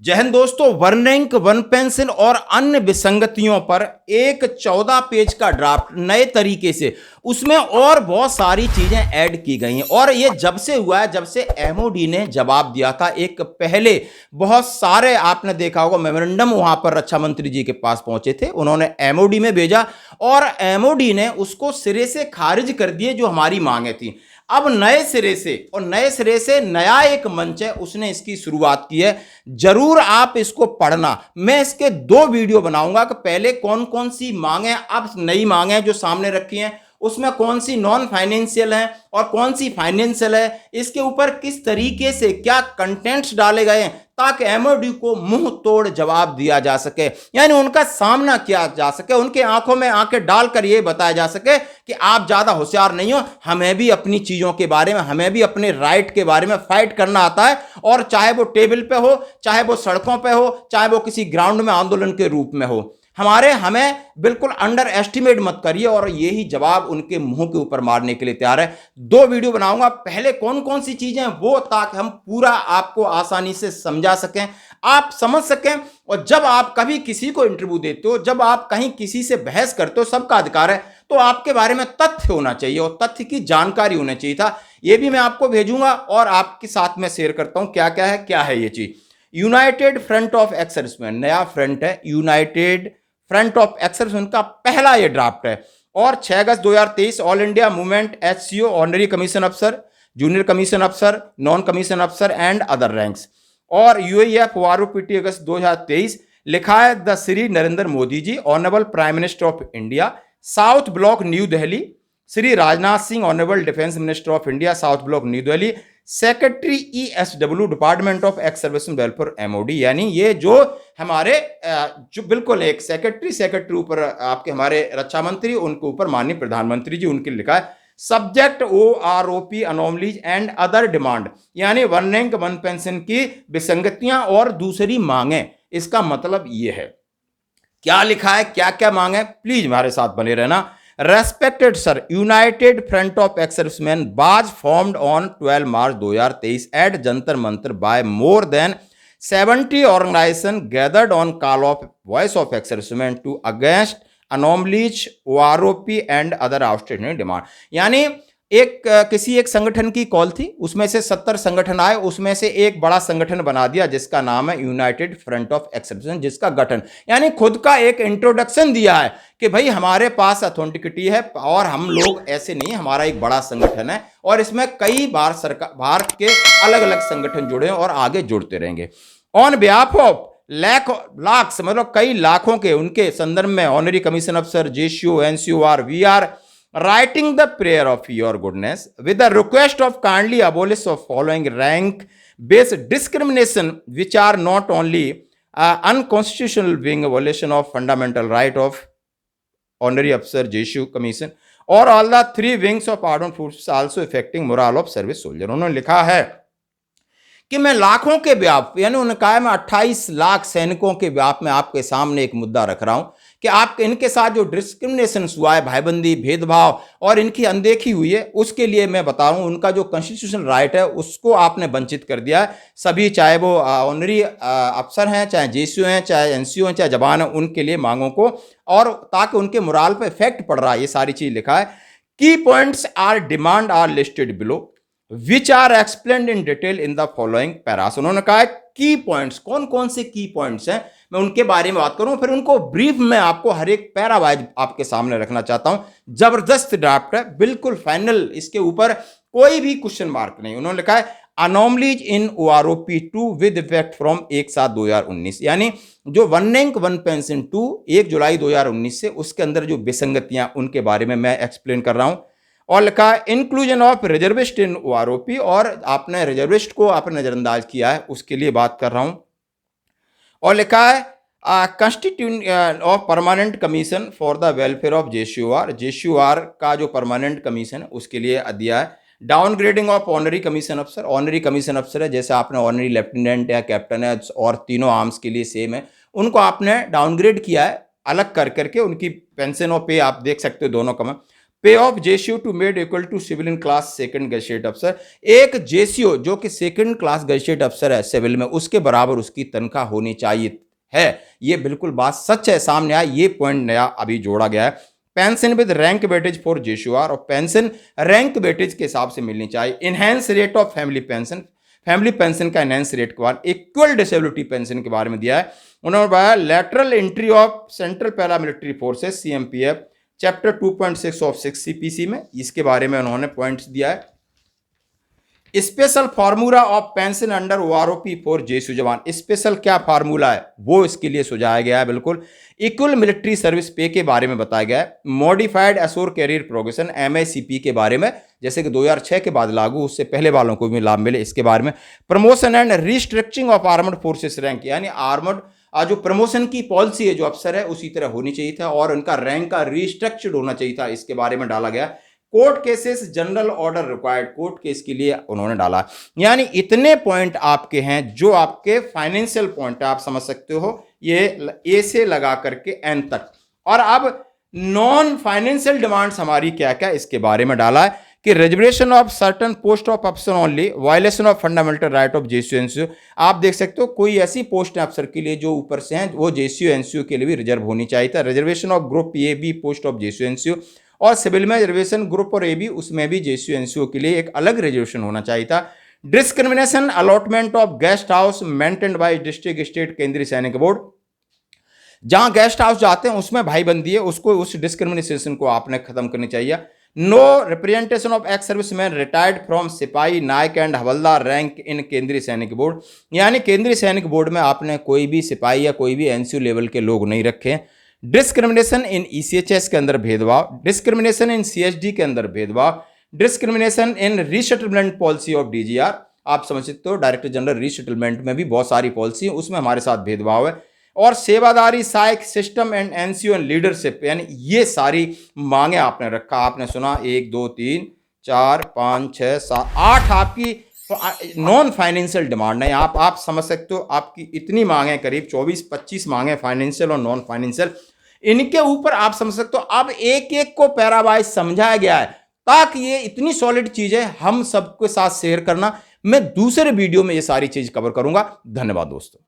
जय हिंद दोस्तों। One rank one pension और अन्य विसंगतियों पर एक 14 पेज का ड्राफ्ट नए तरीके से, उसमें और बहुत सारी चीजें ऐड की गई हैं। और ये जब से हुआ है, जब से एमओडी ने जवाब दिया था, एक पहले बहुत सारे आपने देखा होगा मेमोरेंडम वहां पर रक्षा मंत्री जी के पास पहुंचे थे, उन्होंने एमओडी में भेजा और एमओडी ने उसको सिरे से खारिज कर दिए जो हमारी मांगे थी। अब नए सिरे से नया एक मंच है, उसने इसकी शुरुआत की है। जरूर आप इसको पढ़ना। मैं इसके 2 वीडियो बनाऊंगा कि पहले कौन कौन सी मांगे, अब नई मांगे जो सामने रखी हैं उसमें कौन सी नॉन फाइनेंशियल है और कौन सी फाइनेंशियल है, इसके ऊपर किस तरीके से क्या कंटेंट्स डाले गए हैं ताकि एमओडी को मुंह तोड़ जवाब दिया जा सके, यानी उनका सामना किया जा सके, उनके आंखों में आंखें डालकर यह बताया जा सके कि आप ज्यादा होशियार नहीं हो, हमें भी अपनी चीजों के बारे में, हमें भी अपने राइट के बारे में फाइट करना आता है। और चाहे वो टेबल पे हो, चाहे वो सड़कों पे हो, चाहे वो किसी ग्राउंड में आंदोलन के रूप में हो, हमें बिल्कुल अंडर एस्टिमेट मत करिए। और यही जवाब उनके मुंह के ऊपर मारने के लिए तैयार है। 2 वीडियो बनाऊंगा, पहले कौन कौन सी चीजें वो, ताकि हम पूरा आपको आसानी से समझा सकें, आप समझ सकें। और जब आप कभी किसी को इंटरव्यू देते हो, जब आप कहीं किसी से बहस करते हो, सबका अधिकार है, तो आपके बारे में तथ्य होना चाहिए और तथ्य की जानकारी होनी चाहिए था। यह भी मैं आपको भेजूंगा और आपके साथ में शेयर करता हूं क्या है ये चीज। United front of ex serviceman, नया फ्रंट है united front of ex serviceman का पहला ये ड्राफ्ट है। और 6 अगस्त 2023 all India movement HCO honorary commission अफसर, जूनियर कमीशन अफसर, नॉन कमीशन अफसर एंड अदर रैंक्स। और यूएईएफ वारूपीटी अगस्त 2023 लिखा है the Shri Narendra Modi ji honourable prime minister of India, South Block New Delhi, Shri Rajnath Singh honourable defence minister of India, South Block New Delhi, secretary ESW department of ex service welfare MOD. यानी ये जो हमारे जो बिल्कुल एक सेक्रेटरी ऊपर आपके हमारे रक्षा मंत्री, उनके ऊपर माननीय प्रधानमंत्री जी, उनके लिखा है subject OROP anomalies and other demand, यानी वन रैंक वन पेंशन की विसंगतियां और दूसरी मांगे। इसका मतलब ये है, क्या लिखा है, क्या क्या मांगे, प्लीज हमारे साथ बने रहना। Respected sir, United Front of Ex-Servicemen was formed on 12 March 2023 at Jantar Mantar by more than 70 organizations gathered on call of Voice of Ex-Servicemen to against anomalies, OROP and other outstanding demand। यानी किसी एक संगठन की call थी, उसमें से 70 संगठन आए, उसमें से एक बड़ा संगठन बना दिया जिसका नाम है यूनाइटेड फ्रंट ऑफ एक्स-सर्विसमैन, जिसका गठन यानी खुद का एक इंट्रोडक्शन दिया है कि भाई हमारे पास अथॉन्टिकिटी है और हम लोग ऐसे नहीं, हमारा एक बड़ा संगठन है और इसमें कई बार सरकार, भारत के अलग अलग संगठन जुड़े हैं और आगे जुड़ते रहेंगे। ऑन बिहाफ ऑफ लाख्स, मतलब कई लाखों के, उनके संदर्भ में ऑनरी कमीशन अफसर, JCO, NCOR, we are writing the prayer of your goodness with the request of kindly abolish of following rank based discrimination which are not only unconstitutional being a violation of fundamental right of honorary officer JSU commission or all the 3 wings of armed forces also affecting morale of service soldier। उन्होंने लिखा है कि मैं लाखों के व्याप, यानी उन्होंने कहा मैं 28 लाख सैनिकों के व्याप में आपके सामने एक मुद्दा रख रहा हूं कि आपके इनके साथ जो डिस्क्रिमिनेशन हुआ है, भाईबंदी, भेदभाव और इनकी अनदेखी हुई है, उसके लिए मैं बता रहा हूं उनका जो कॉन्स्टिट्यूशनल राइट है उसको आपने वंचित कर दिया है। सभी, चाहे वो ऑनरी अफसर हैं, चाहे जेसीओ हैं, चाहे एनसीओ हैं, चाहे जवान हैं, उनके लिए मांगों को, और ताकि उनके मोराल पे इफेक्ट पड़ रहा है, ये सारी चीज लिखा है। Key points or demand are listed below which are explained in detail in the following paras. उन्होंने कहा है की पॉइंट्स, कौन कौन से की पॉइंट्स हैं, मैं उनके बारे में बात करूं, फिर उनको ब्रीफ में आपको हर एक पैरा वाइज आपके सामने रखना चाहता हूं। जबरदस्त ड्राफ्ट है, बिल्कुल फाइनल, इसके ऊपर कोई भी क्वेश्चन मार्क नहीं। उन्होंने लिखा है anomalies in OROP 2 with effect from 1/7/2019, यानी जो वन रैंक वन पेंशन 2 1 जुलाई 2019 से, उसके अंदर जो विसंगतियां, उनके बारे में मैं एक्सप्लेन कर रहा हूं। और लिखा है inclusion of reservist in OROP, और आपने रिजर्विस्ट को आपने नजरअंदाज किया है, उसके लिए बात कर रहा हूं। और लिखा है constitution of permanent commission for the welfare of JCOR का जो परमानेंट कमीशन है उसके लिए दिया है। डाउनग्रेडिंग ऑफ ऑनरी कमीशन अफसर, ऑनरी कमीशन अफसर है, जैसे आपने ऑनरी लेफ्टिनेंट या कैप्टन है और तीनों आर्म्स के लिए सेम है, उनको आपने डाउनग्रेड किया है, अलग कर करके उनकी पेंशन और पे आप देख सकते हो दोनों कम है। Pay of JCO to made equal to civil in class second gazetted अफसर। एक जेसीओ जो कि सेकंड क्लास गजेटेड अफसर है सिविल में, उसके बराबर उसकी तनख्वाह होनी चाहिए है। ये बिल्कुल बात सच है, सामने आया, ये पॉइंट नया अभी जोड़ा गया है। Pension with rank weightage for JCOR, और पेंशन रैंक वेटेज के हिसाब से मिलनी चाहिए। Enhance rate of family pension, family pension का इनहेंस रेट के बाद इक्वल डिसेबिलिटी पेंशन के बारे में दिया है। उन्होंने बताया lateral entry of central paramilitary forces CMPF chapter 2.6 of 6 CPC में, इसके बारे में उन्होंने पॉइंट्स दिया है। Special formula of pension under OROP for JCO जवान, स्पेशल क्या फार्मूला है वो इसके लिए सुझाया गया है। बिल्कुल इक्वल मिलिट्री सर्विस पे के बारे में बताया गया है। मॉडिफाइड एश्योर कैरियर प्रोग्रेशन एमआईसीपी के बारे में, जैसे कि 2006 के बाद लागू, उससे पहले वालों को भी लाभ मिले, इसके बारे में। Promotion and restructuring of armoured forces rank, यानी आर्मर्ड जो प्रमोशन की पॉलिसी है जो अफसर है उसी तरह होनी चाहिए था, और उनका रैंक का रिस्ट्रक्चर्ड होना चाहिए था, इसके बारे में डाला गया। Court cases general order required, court case के लिए उन्होंने डाला। यानी इतने पॉइंट आपके हैं जो आपके फाइनेंशियल पॉइंट है, आप समझ सकते हो, ये ए से लगा करके एन तक। और अब नॉन फाइनेंशियल डिमांड्स हमारी क्या क्या, इसके बारे में डाला है कि reservation of certain post of अफसर only, violation of fundamental right of JCO NCO. आप देख सकते हो कोई ऐसी पोस्ट अफसर के लिए जो ऊपर से हैं वो जेसीओ एनसीओ के लिए भी रिजर्व होनी चाहिए था। Reservation of group A B post of JCO NCO, और सिविल में रिजर्वेशन ग्रुप और ए बी, उसमें भी जेसीओ एनसीओ के लिए एक अलग रिजर्वेशन होना चाहिए था। Discrimination allotment of guest house maintained by district state केंद्रीय सैनिक बोर्ड, जहां गेस्ट हाउस जाते हैं उसमें भाईबंदी है, उसको उस डिस्क्रिमिनेशन को आपने खत्म करनी चाहिए। No representation of ex serviceman retired from सिपाही नायक एंड हवलदार रैंक इन केंद्रीय सैनिक बोर्ड, यानी केंद्रीय सैनिक बोर्ड में आपने कोई भी सिपाही या कोई भी एनसीओ लेवल के लोग नहीं रखे। डिस्क्रिमिनेशन इन ईसीएचएस के अंदर भेदभाव, डिस्क्रिमिनेशन इन सीएचडी के अंदर भेदभाव, discrimination in resettlement policy of DGR, आप समझ सकते हो डायरेक्टर जनरल रीसेटलमेंट में भी बहुत सारी पॉलिसी है, उसमें हमारे साथ भेदभाव है। और सेवादारी सहायक system and NCO and leadership, यानी ये सारी मांगे आपने रखा, आपने सुना 1 2 3 4 5 6 7 8 आपकी नॉन फाइनेंशियल डिमांड है। आप समझ सकते हो आपकी इतनी मांगे, करीब 24-25 मांगे फाइनेंशियल और नॉन फाइनेंशियल, इनके ऊपर आप समझ सकते हो। अब एक एक को पैरावाइज समझाया गया है ताकि ये इतनी सॉलिड चीजें हम सबके साथ शेयर करना। मैं दूसरे वीडियो में ये सारी चीज कवर करूंगा। धन्यवाद दोस्तों।